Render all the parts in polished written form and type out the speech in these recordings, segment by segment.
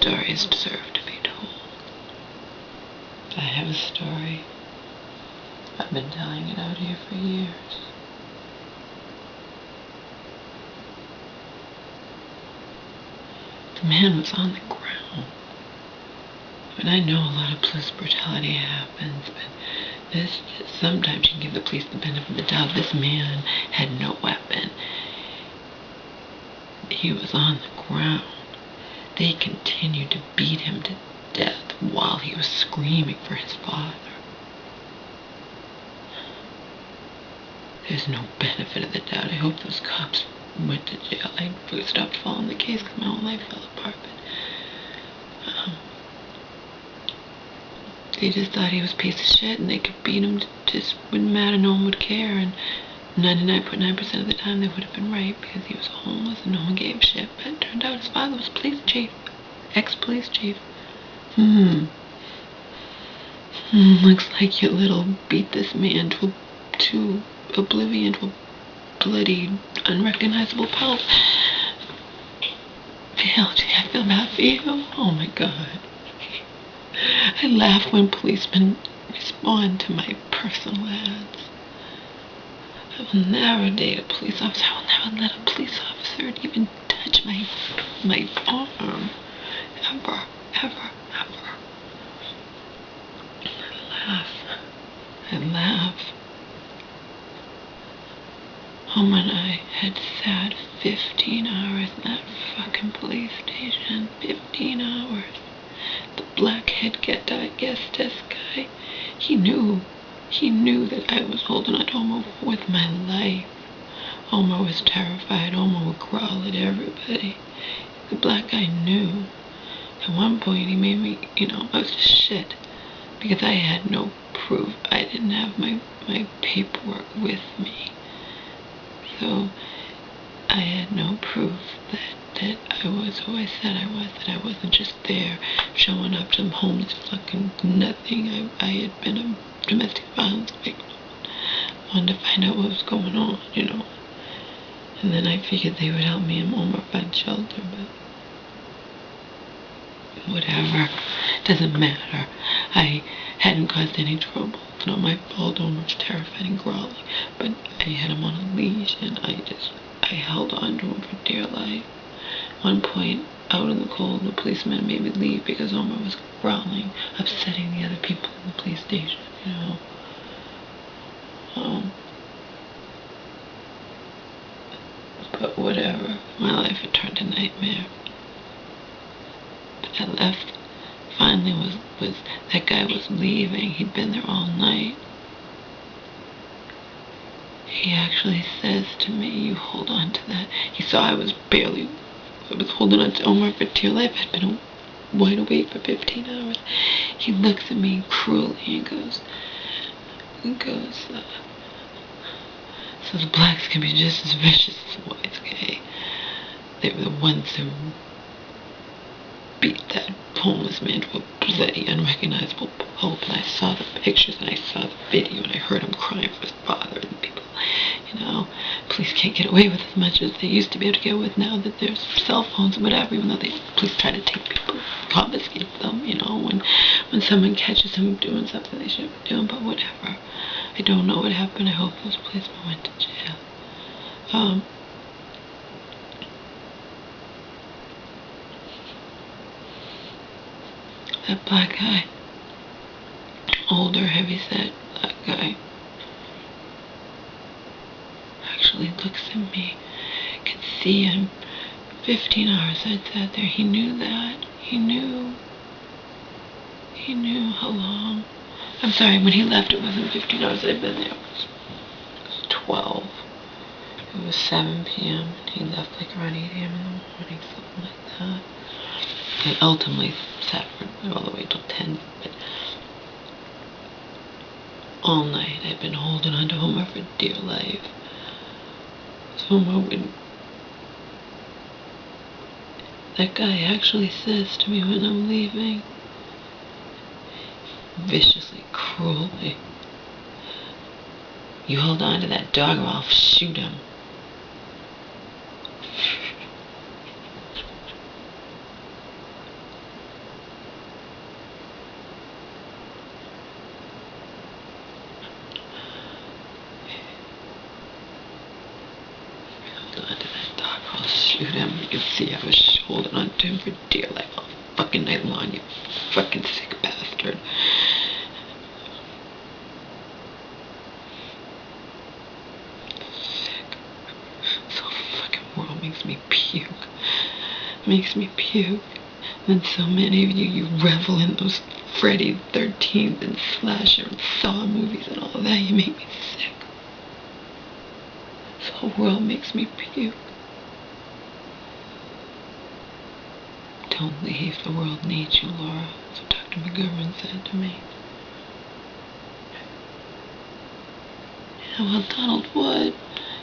stories deserve to be told. I have a story. I've been telling it out here for years. The man was on the ground. And I know a lot of police brutality happens, but this, sometimes you can give the police the benefit of the doubt. This man had no weapon. He was on the ground. They continued to beat him to death while he was screaming for his father. There's no benefit of the doubt. I hope those cops went to jail. I stopped following the case because my whole life fell apart. But they just thought he was a piece of shit, and they could beat him. Just wouldn't matter. No one would care, and 99.9% of the time they would have been right because he was homeless and no one gave a shit. But it turned out his father was police chief, ex-police chief. Looks like your little beat this man to oblivion, to a bloody, unrecognizable pulp. I feel bad for you. Oh my God. I laugh when policemen respond to my personal ads. I will never date a police officer. I will never let a police officer even touch my arm. Ever, ever, ever. I laugh. When I had sat 15 hours in that fucking police station. 15 hours. The blackhead guest guy, he knew that I was holding on to Omar with my life. Omar was terrified. Omar would growl at everybody. The black guy knew. At one point he made me, I was just shit because I had no proof. I didn't have my paperwork with me. So I had no proof that I was who I said I was, that I wasn't just there showing up to homeless fucking nothing. I had been a domestic violence victim. I wanted to find out what was going on, And then I figured they would help me and Omar find shelter, but whatever. It doesn't matter. I hadn't caused any trouble. It's not my fault. Omar was terrified and growling. But I had him on a leash, and I held on to him for dear life. One point, out in the cold, the policeman made me leave because Omar was growling, upsetting the other people in the police station, But whatever. My life had turned to a nightmare. But I left. Finally was that guy was leaving. He'd been there all night. He actually says to me, "You hold on to that." He saw I was holding on to Omar for dear life. I'd been wide awake for 15 hours. He looks at me cruelly and goes, so the blacks can be just as vicious as the whites, okay? They were the ones who beat that homeless man to a bloody, unrecognizable pulp. And I saw the pictures, and I saw the video, and I heard him crying for his father, and people, police can't get away with as much as they used to be able to get with now that there's cell phones and whatever, even though police try to take people, confiscate them, when someone catches them doing something they shouldn't be doing, but whatever. I don't know what happened. I hope those policemen went to jail. That black guy, older, heavy-set black guy, actually looks at me. I could see him. 15 hours I'd sat there. He knew that. He knew how long. I'm sorry, when he left, it wasn't 15 hours I'd been there. It was 12. It was 7 p.m. and he left like around 8 a.m. in the morning, something like that. I ultimately sat for all the way till 10, but all night I'd been holding on to Omar for dear life. So Omar that guy actually says to me when I'm leaving, viciously, cruelly, "You hold on to that dog or I'll shoot him." shoot him. You can see I was holding on to him for dear life all fucking night long, you fucking sick bastard. Sick. So fucking world makes me puke. Makes me puke. And so many of you revel in those Friday 13th and slasher and Saw movies and all that. You make me sick. This whole world makes me puke. Don't leave. The world needs you, Laura. That's what Dr. McGovern said to me. Yeah, well, Donald Wood,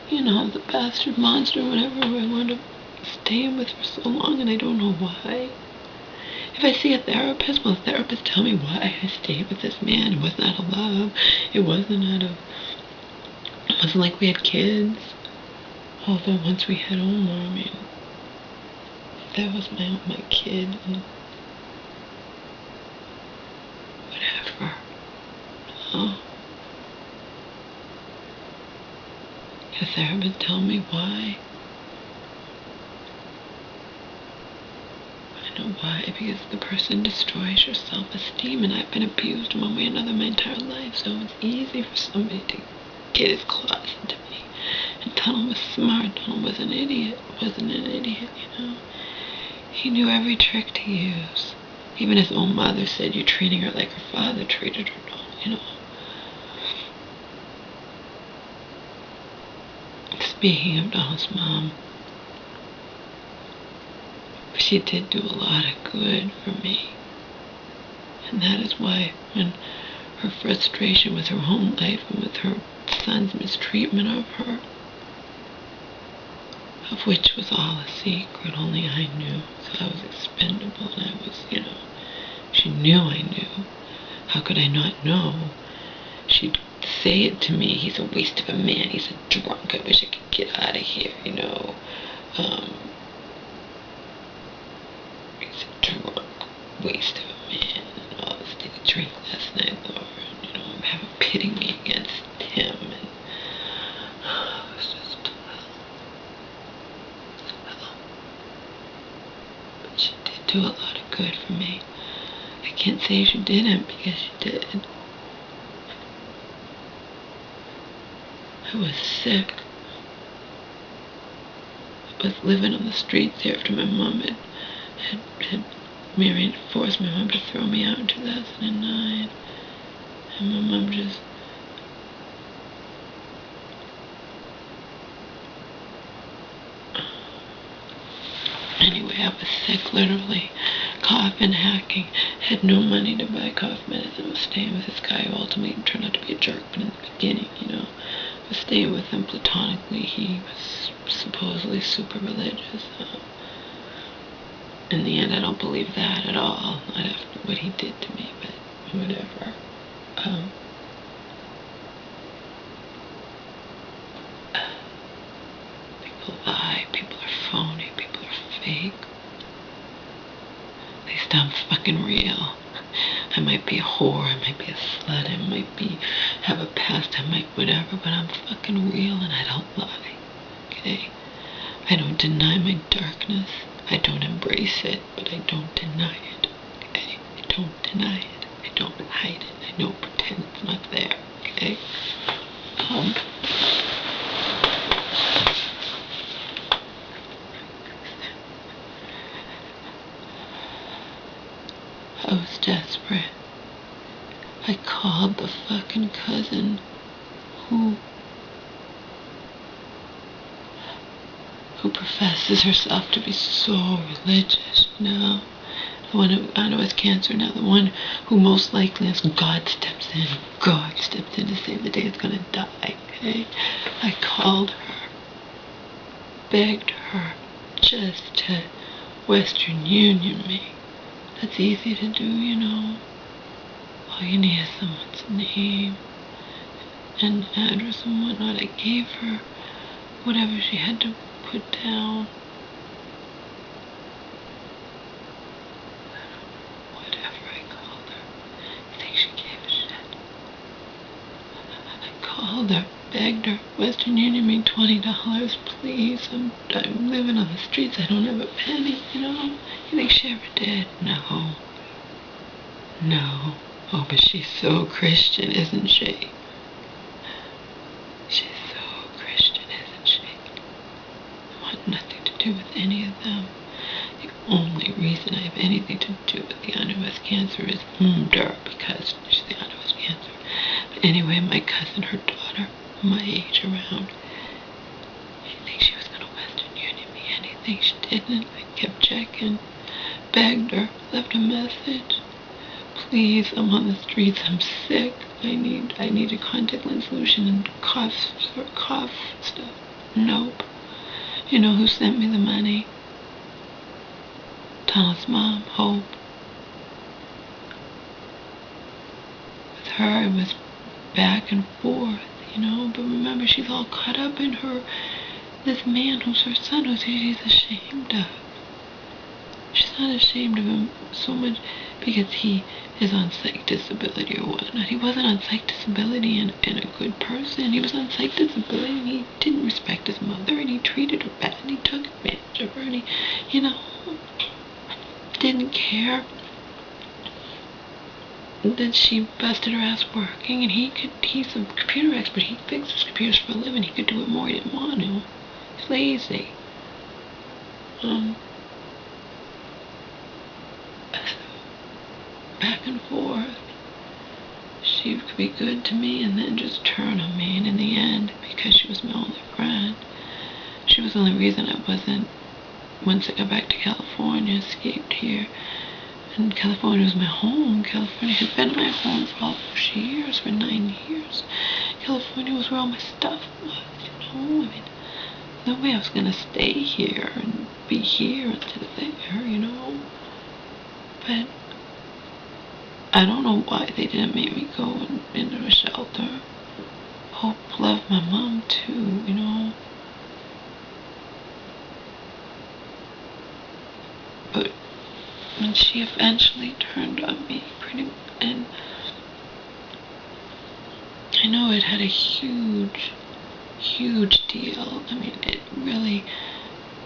you know, the bastard monster, whatever, I wound up staying with for so long, and I don't know why. If I see a therapist, will a therapist tell me why I stayed with this man? It wasn't out of love. It wasn't like we had kids. Although once we had Omar, I mean, that was my kid, and whatever. Oh. Can a therapist tell me why? I know why, because the person destroys your self-esteem, and I've been abused one way or another my entire life, so it's easy for somebody to get his claws into me. And Donald was smart. Donald was an idiot. Wasn't an idiot, you know. He knew every trick to use. Even his own mother said, "You're treating her like her father treated her," you know. Speaking of Donald's mom, she did do a lot of good for me. And that is why when her frustration with her home life and with her son's mistreatment of her, of which was all a secret, only I knew, so I was expendable, and I was, you know, she knew I knew. How could I not know? She'd say it to me, "He's a waste of a man, he's a drunk, I wish I could get out of here," you know. He's a drunk, waste of a man, and all this. Did he drink last night, Laura? And, you know, have a pity me against him, and it was just hell. But she did do a lot of good for me. I can't say she didn't, because she did. I was sick. I was living on the streets after my mom had married, forced my mom to throw me out in 2009. And my mom just... Anyway, I was sick, literally. Coughing, hacking. Had no money to buy cough medicine. I was staying with this guy who ultimately turned out to be a jerk, but in the beginning, you know, I was staying with him platonically. He was supposedly super religious. In the end, I don't believe that at all. Not after what he did to me, but whatever. People lie. People are phony. People are fake. At least I'm fucking real. I might be a whore, I might be a slut, I might have a past, I might whatever, but I'm fucking real and I don't lie, okay? I don't deny my darkness. I don't embrace it, but I don't deny it, okay? I don't deny it. I don't hide it. I don't pretend it's not there, okay? I was desperate. I called the fucking cousin who professes herself to be so religious, you know? The one who, I know has cancer now, the one who most likely, as God steps in to save the day it's gonna die, okay? I called her, begged her just to Western Union me. That's easy to do, you know. All you need is someone's name and address and whatnot. I gave her whatever she had to put down. Whatever I called her. You think she gave a shit? I called her, begged her, Western Union me $20, please. I'm living on the streets. I don't have a penny, you know. You think she ever did? No. No. Oh, but she's so Christian, isn't she? She's so Christian, isn't she? I want nothing to do with any of them. The only reason I have anything to do with the Anubis cancer is because she's the Anubis cancer. But anyway, my cousin, her daughter, my age around, she thinks she was going to Western Union me anything. She didn't. I kept checking, begged her, left a message. Please, I'm on the streets. I'm sick. I need a contact lens solution and cough stuff. Nope. You know who sent me the money? Donald's mom, Hope. With her, it was back and forth, you know. But remember, she's all caught up in this man who's her son, who she's ashamed of. She's not ashamed of him so much because he is on psych disability or whatnot. He wasn't on psych disability and a good person. He was on psych disability and he didn't respect his mother and he treated her bad and he took advantage of her and he, you know, didn't care that she busted her ass working, and he's a computer expert. He fixes computers for a living. He could do it more. He didn't want to. He's lazy. Back and forth. She could be good to me and then just turn on me, and in the end, because she was my only friend, she was the only reason I wasn't, once I got back to California, escaped here. And California was my home. California had been my home for all those years, for 9 years. California was where all my stuff was, you know. I mean, no way I was going to stay here and be here instead of there, you know. But I don't know why they didn't make me go into a shelter. Hope loved my mom too, you know. But when she eventually turned on me, and I know it had a huge deal. I mean, it really,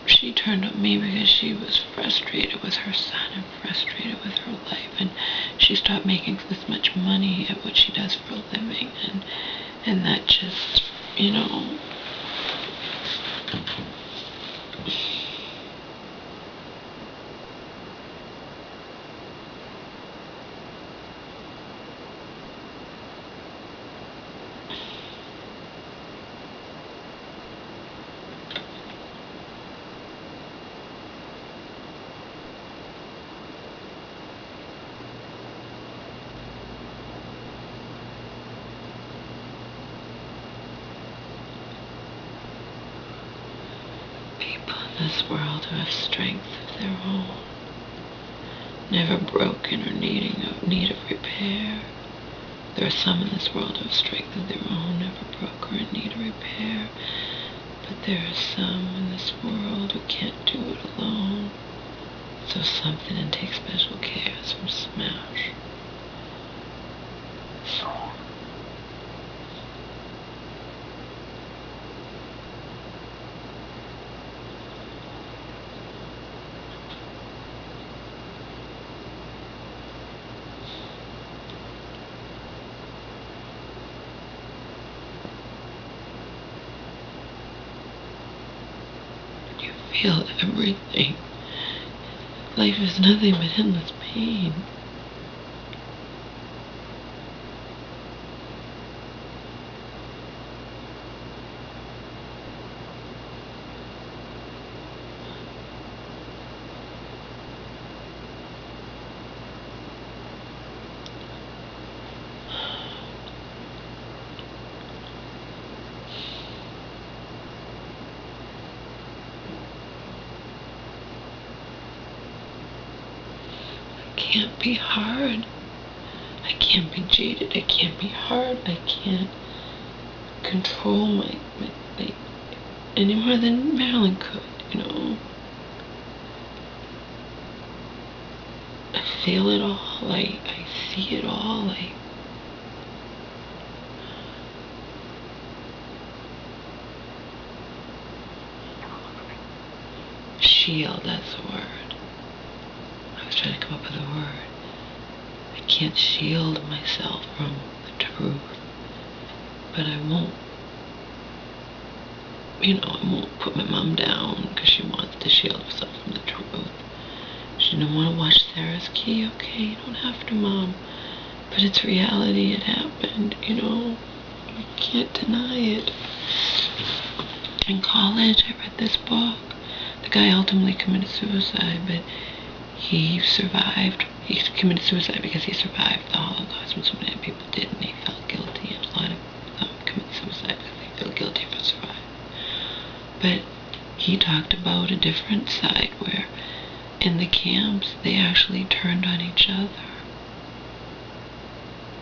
she turned on me because she was frustrated with her son and frustrated with her life, and she stopped making this much money at what she does for a living, and that just, you know, this world who have strength of their own, never broken or need of repair. There are some in this world who have strength of their own, never broke or in need of repair. But there are some in this world who can't do it alone. So something and take special care from smash. Feel everything. Life is nothing but endless pain. I can't be hard. I can't be jaded. I can't be hard. I can't control my any more than Marilyn could, you know. I feel it all. I see it all. shield, that's the word. I was trying to come up with a word. I can't shield myself from the truth. But I won't, I won't put my mom down because she wants to shield herself from the truth. She didn't want to watch Sarah's Key. Okay, you don't have to, Mom. But it's reality. It happened, You can't deny it. In college, I read this book. The guy ultimately committed suicide, but he survived. He committed suicide because he survived the Holocaust when so many people didn't. He felt guilty, and a lot of them commit suicide because they feel guilty for surviving. But he talked about a different side where in the camps they actually turned on each other.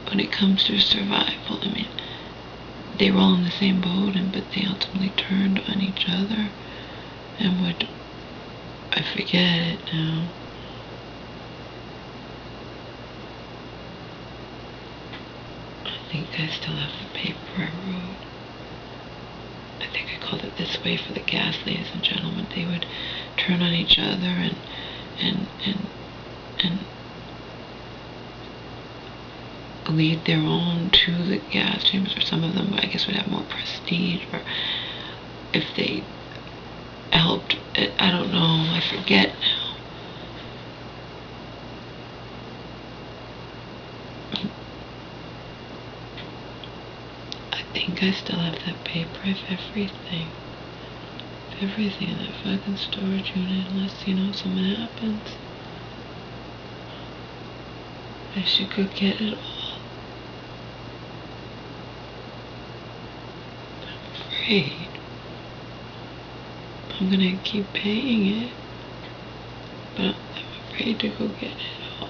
When it comes to survival, they were all in the same boat, but they ultimately turned on each other and would, I forget it now. I think I still have the paper I wrote. I think I called it This Way for the Gas, ladies and gentlemen. They would turn on each other and lead their own to the gas chambers, or some of them, I guess, would have more prestige, or if they helped, I don't know, I forget now. I think I still have that paper of everything. Everything in that fucking storage unit, unless, something happens. I should go get it all. I'm gonna keep paying it, but I'm afraid to go get it all.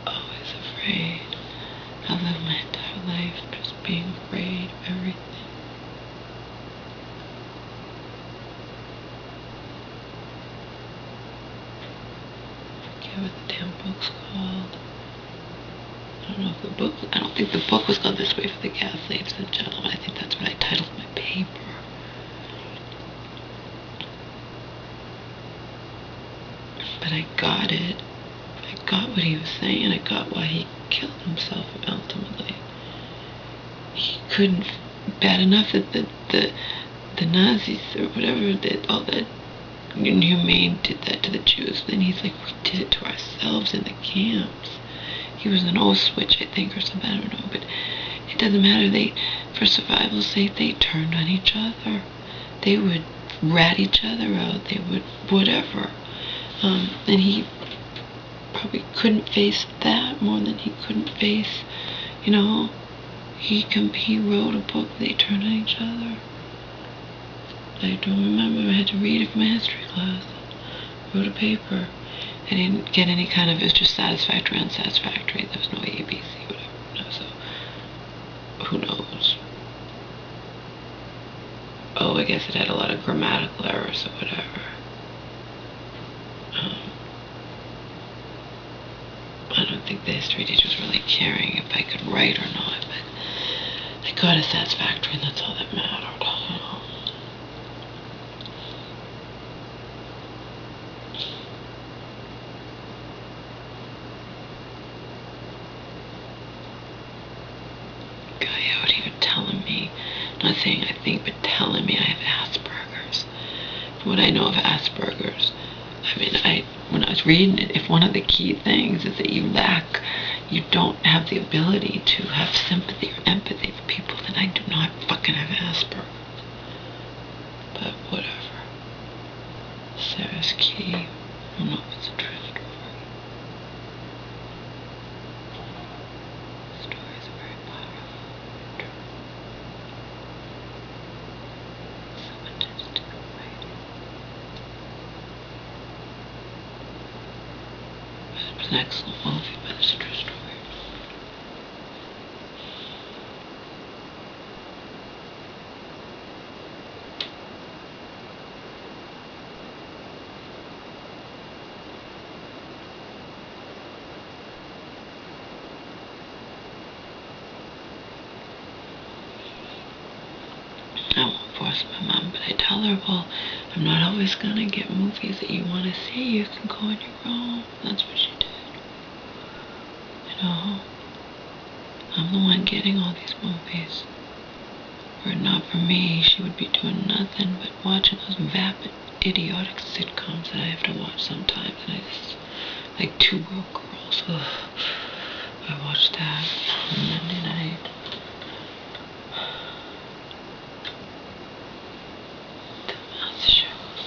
Always afraid. I've lived my entire life just being afraid of everything. I forget what the damn book's called. I don't think the book was called This Way for the Gas, ladies and gentlemen. I think that's what I titled my paper. But I got it. I got what he was saying. I got why he killed himself ultimately. He couldn't, bad enough that the Nazis or whatever did all that inhumane did that to the Jews. Then he's like, we did it to ourselves in the camps. He was an old switch, I think, or something, I don't know, but it doesn't matter. For survival's sake, they turned on each other. They would rat each other out. They would whatever. And he probably couldn't face that more than he couldn't face, he wrote a book, They Turned on Each Other. I don't remember. I had to read it for my history class. I wrote a paper. I didn't get any kind of, it was just satisfactory, unsatisfactory. There was no ABC, whatever. So, who knows? Oh, I guess it had a lot of grammatical errors or whatever. I don't think the history teacher was really caring if I could write or not, but I got a satisfactory, and that's all that mattered, Not saying I think, but telling me I have Asperger's. From what I know of Asperger's, when I was reading it, if one of the key things is that you don't have the ability to have sympathy or empathy for people, then I do not fucking have Asperger's. But whatever. Sarah's Key. I don't know if it's a true story. Stories are very powerful. So majestic writing. It was an excellent movie, but it's a true story. I won't force my mom, but I tell her, well, I'm not always gonna get movies that you want to see. You can go on your own. That's what she did. You know, I'm the one getting all these movies. Were it not for me, she would be doing nothing but watching those vapid, idiotic sitcoms that I have to watch sometimes. And I just, like Two Broke Girls. Ugh. I watched that on Monday night. The math shows.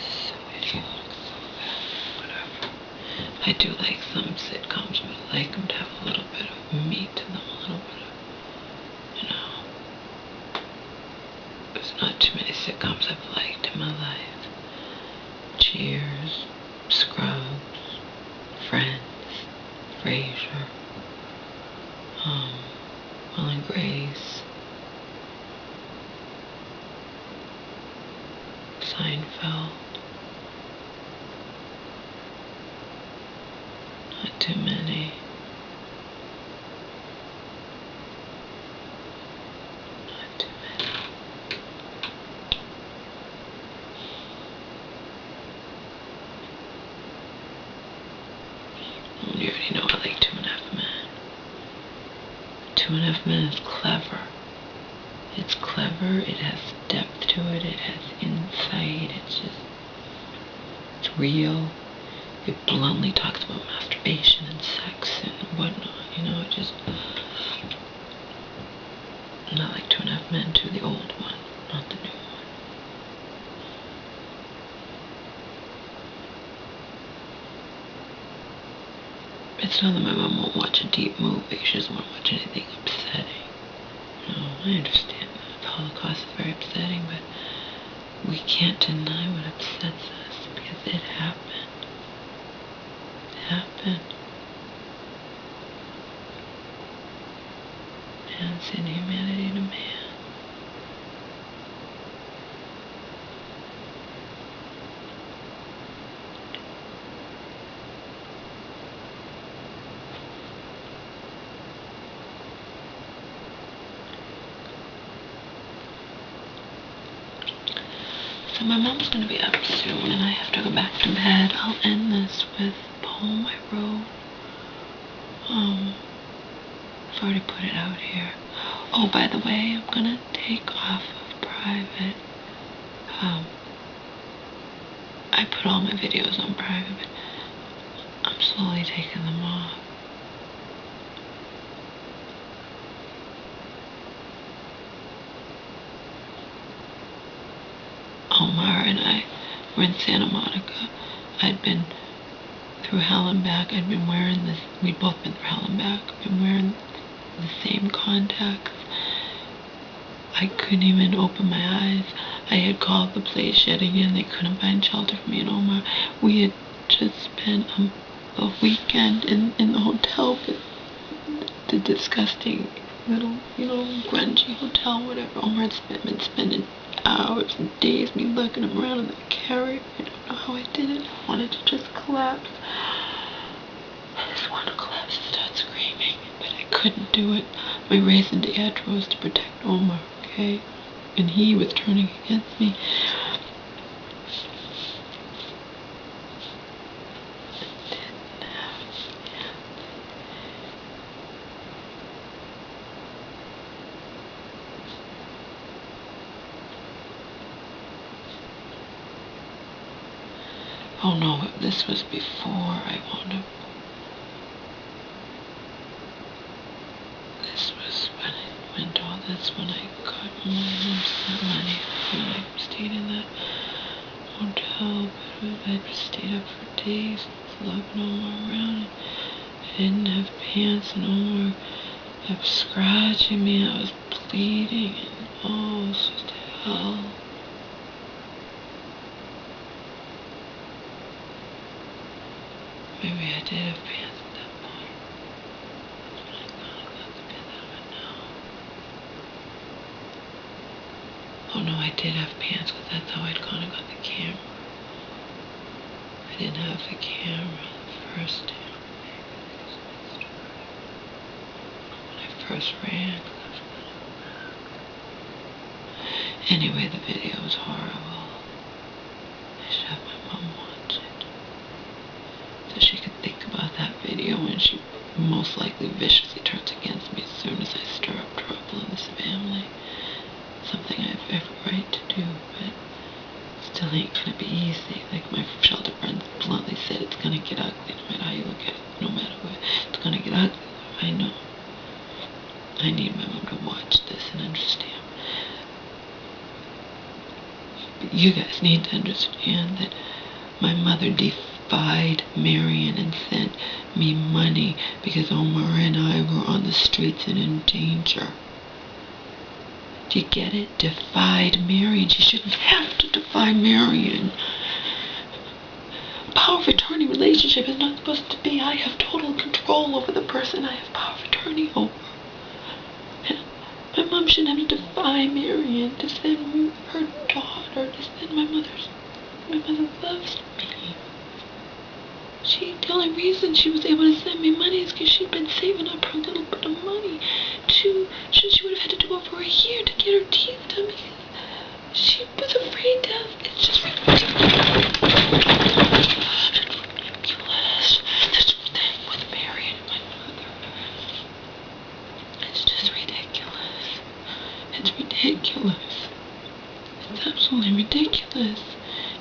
So idiotic, so bad. Whatever. I do like some sitcoms, but I like them to have a little bit of meat to them, a little bit of, you know. There's not too many sitcoms I've liked in my life. Cheers, Scrubs, Friends, Frasier, Will and Grace, Seinfeld. Not too many. Not too many. You already know I like 2.5 Men. 2.5 Men is clever. It's clever, it has depth to it, it has insight, it's real. It bluntly talks about masturbation and sex and whatnot, you know, it just, not like 2.5 Men 2, the old one, not the new one. It's not that my mom won't watch a deep movie, she doesn't want to watch anything upsetting. You know, I understand that the Holocaust is very upsetting, but we can't deny what upsets us because it happened. It happened. Man's inhumanity to man. So my mom's going to be up soon and I have to go back to bed. I'll end this with a poem I wrote. I've already put it out here. Oh, by the way, I'm going to take off of private. I put all my videos on private, but I'm slowly taking them off. Omar and I were in Santa Monica. I'd been through hell and back. I'd been wearing this. We'd both been through hell and back. Been wearing the same contacts. I couldn't even open my eyes. I had called the place yet again. They couldn't find shelter for me and Omar. We had just spent a weekend in the hotel, but the disgusting little, you know, grungy hotel, whatever. Omar had been spending hours and days me looking him around in the carrier. I don't know how I did it. I wanted to just collapse. I just wanted to collapse and start screaming, but I couldn't do it. My raison d'etre was to protect Omar, okay? And he was turning against me. Oh no, this was before I wound up. This was when I went all this, when I got my mom's money, when I stayed in that hotel, but I stayed up for days, lugging Omar around, and I didn't have pants, and Omar kept scratching me, I was bleeding, and oh, it was just hell. Maybe I did have pants at that point. That's when I kinda got the bit that I would know. Oh no, I did have pants, because that's how I'd kinda got the camera. I didn't have the camera the first day. When I first ran, Anyway, the video was horrible. I should have my mom watch it, so she could think about that video when she most likely viciously turns against me as soon as I stir up trouble in this family. Something I have every right to do, but still ain't gonna be easy. Like my shelter friend bluntly said, it's gonna get ugly no matter how you look at it, no matter what. It's gonna get ugly. I know. I need my mom to watch this and understand. But you guys need to understand that my mother defied Marion and sent me money because Omar and I were on the streets and in danger. Do you get it? Defied Marion. She shouldn't have to defy Marion. Power of attorney relationship is not supposed to be I have total control over the person I have power of attorney over. And my mom shouldn't have to defy Marion to send her daughter, to send my mother loves me. The only reason she was able to send me money is because she'd been saving up her little bit of money she would have had to do over a year to get her teeth done because she was afraid to. It's just ridiculous. This thing with Mary and my mother. It's just ridiculous. It's ridiculous. It's absolutely ridiculous.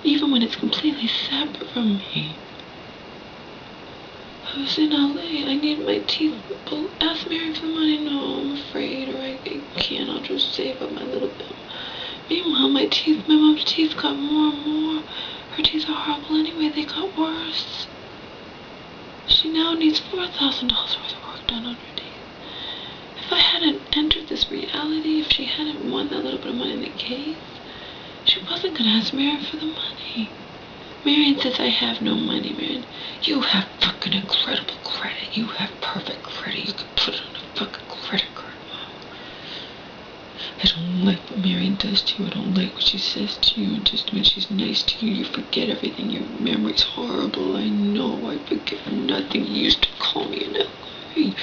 Even when it's completely separate from me. I was in LA. I need my teeth. Ask Mary for money. No, I'm afraid, or I can't. I'll just save up my little bit. Meanwhile, my mom's teeth got more and more. Her teeth are horrible anyway. They got worse. She now needs $4,000 worth of work done on her teeth. If I hadn't entered this reality, if she hadn't won that little bit of money in the case, she wasn't gonna ask Mary for the money. Marion says I have no money, Marion. You have fucking incredible credit. You have perfect credit. You can put it on a fucking credit card, Mom. I don't like what Marion does to you. I don't like what she says to you. And just when she's nice to you, you forget everything. Your memory's horrible. I know. I forget nothing. You used to call me in LA.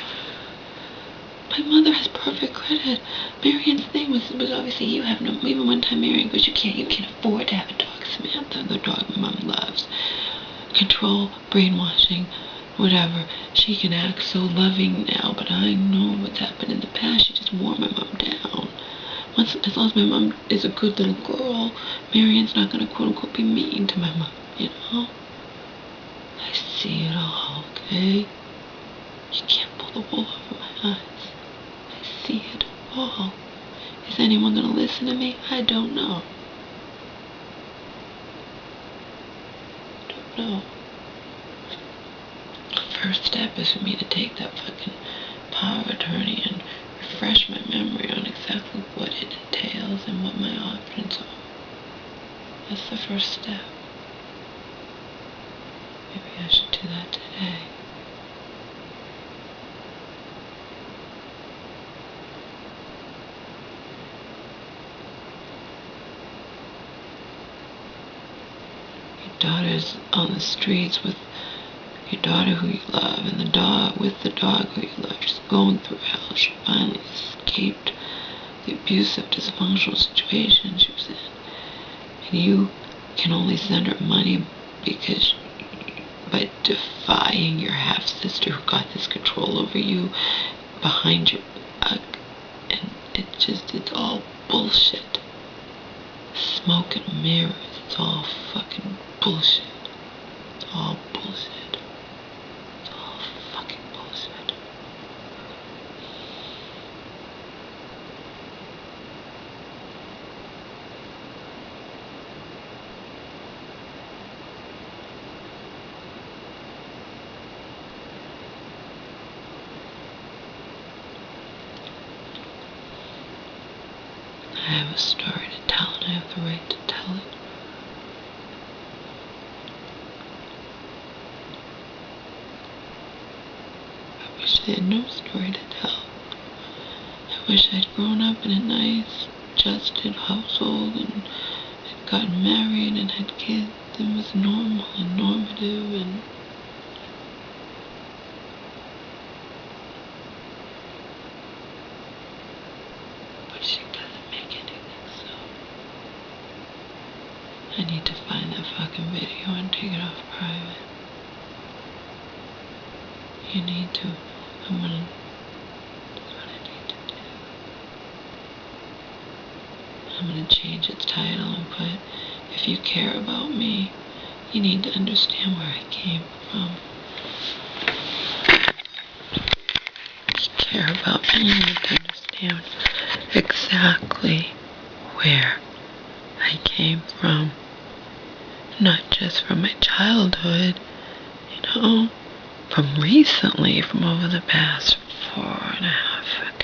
My mother has perfect credit. Marion's thing was obviously you have no. Even one time Marion goes, you can't afford to have a dog. Samantha, the dog my mom loves. Control, brainwashing, whatever. She can act so loving now, but I know what's happened in the past. She just wore my mom down. As long as my mom is a good little girl, Marion's not gonna quote unquote be mean to my mom, you know? I see it all, okay? You can't pull the wool over my eyes. I see it all. Is anyone gonna listen to me? I don't know. No. The first step is for me to take that fucking power of attorney and refresh my memory on exactly what it entails and what my options are. That's the first step. Maybe I should do that today. Daughter's on the streets with your daughter who you love, and the dog with the dog who you love. She's going through hell. She finally escaped the abusive, dysfunctional situation she was in. And you can only send her money because by defying your half-sister who got this control over you behind your back. And it's all bullshit. Smoke and mirrors. It's all fucking bullshit. It's all bullshit. It's all fucking bullshit. I have a story to tell, and I have the right to tell it. I wish I had no story to tell. I wish I'd grown up in a nice, adjusted household and had gotten married and had kids and was normal and normative and but she doesn't make anything so. I need to find that fucking video and take it off private. You need to. That's what I need to do. I'm gonna change its title and put, if you care about me, you need to understand where I came from. If you care about me, you need to understand exactly where I came from. Not just from my childhood, from recently, from over the past 4.5